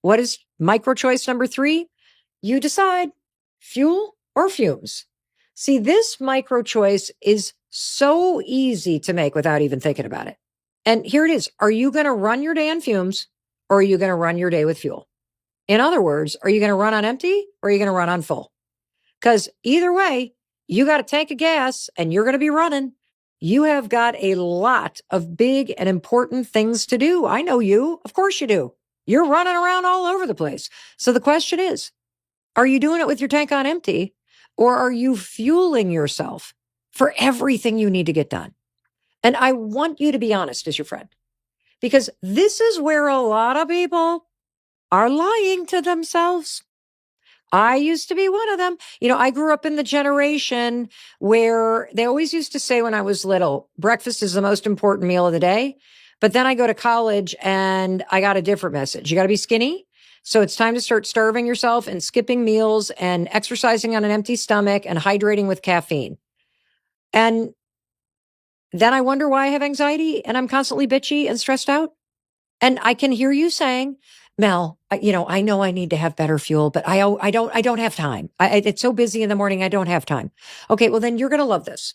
What is micro choice number 3? You decide, fuel or fumes. See, this micro choice is so easy to make without even thinking about it. And here it is. Are you going to run your day on fumes, or are you going to run your day with fuel? In other words, are you going to run on empty, or are you going to run on full? Because either way, you got a tank of gas and you're going to be running. You have got a lot of big and important things to do. I know you. Of course you do. You're running around all over the place. So the question is, are you doing it with your tank on empty, or are you fueling yourself for everything you need to get done? And I want you to be honest as your friend, because this is where a lot of people are lying to themselves. I used to be one of them. I grew up in the generation where they always used to say when I was little, breakfast is the most important meal of the day. But then I go to college and I got a different message. You got to be skinny. So it's time to start starving yourself and skipping meals and exercising on an empty stomach and hydrating with caffeine. And then I wonder why I have anxiety and I'm constantly bitchy and stressed out. And I can hear you saying, Mel, I know I need to have better fuel, but I don't have time. It's so busy in the morning. I don't have time. Okay. Well, then you're going to love this,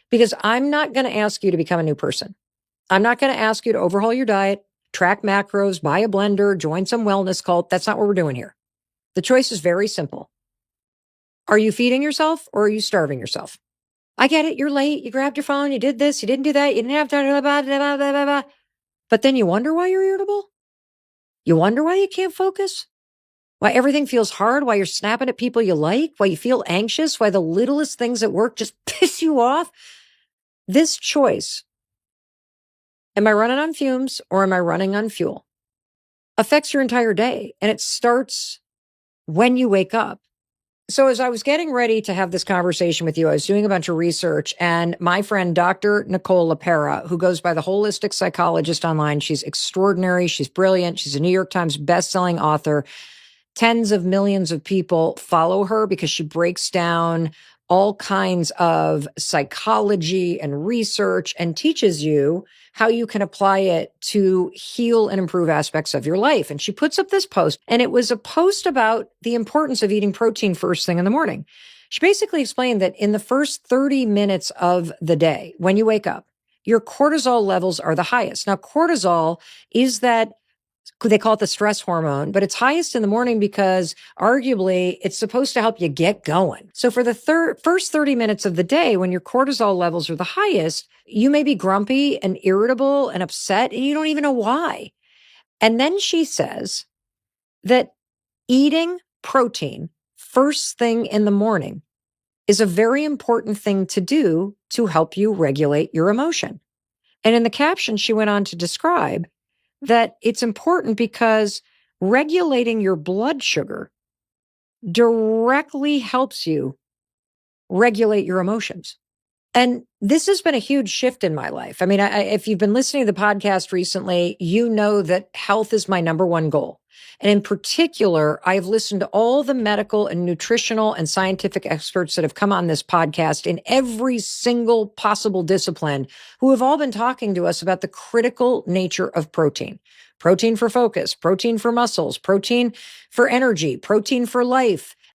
because I'm not going to ask you to become a new person. I'm not going to ask you to overhaul your diet, track macros, buy a blender, join some wellness cult. That's not what we're doing here. The choice is very simple. Are you feeding yourself, or are you starving yourself? I get it. You're late. You grabbed your phone. You did this. You didn't do that. You didn't have to. Blah, blah, blah, blah. But then you wonder why you're irritable. You wonder why you can't focus, why everything feels hard, why you're snapping at people you like, why you feel anxious, why the littlest things at work just piss you off. This choice, am I running on fumes or am I running on fuel, affects your entire day. And it starts when you wake up. So as I was getting ready to have this conversation with you, I was doing a bunch of research, and my friend, Dr. Nicole LaPera, who goes by the holistic psychologist online, she's extraordinary. She's brilliant. She's a New York Times bestselling author. Tens of millions of people follow her because she breaks down all kinds of psychology and research and teaches you how you can apply it to heal and improve aspects of your life. And she puts up this post, and it was a post about the importance of eating protein first thing in the morning. She basically explained that in the first 30 minutes of the day, when you wake up, your cortisol levels are the highest. Now, cortisol is that, they call it the stress hormone, but it's highest in the morning because arguably it's supposed to help you get going. So for the first 30 minutes of the day, when your cortisol levels are the highest, you may be grumpy and irritable and upset, and you don't even know why. And then she says that eating protein first thing in the morning is a very important thing to do to help you regulate your emotion. And in the caption, she went on to describe that it's important because regulating your blood sugar directly helps you regulate your emotions. And this has been a huge shift in my life. I mean, if you've been listening to the podcast recently, you know that health is my number one goal. And in particular, I've listened to all the medical and nutritional and scientific experts that have come on this podcast in every single possible discipline, who have all been talking to us about the critical nature of protein. Protein for focus, protein for muscles, protein for energy, protein for life,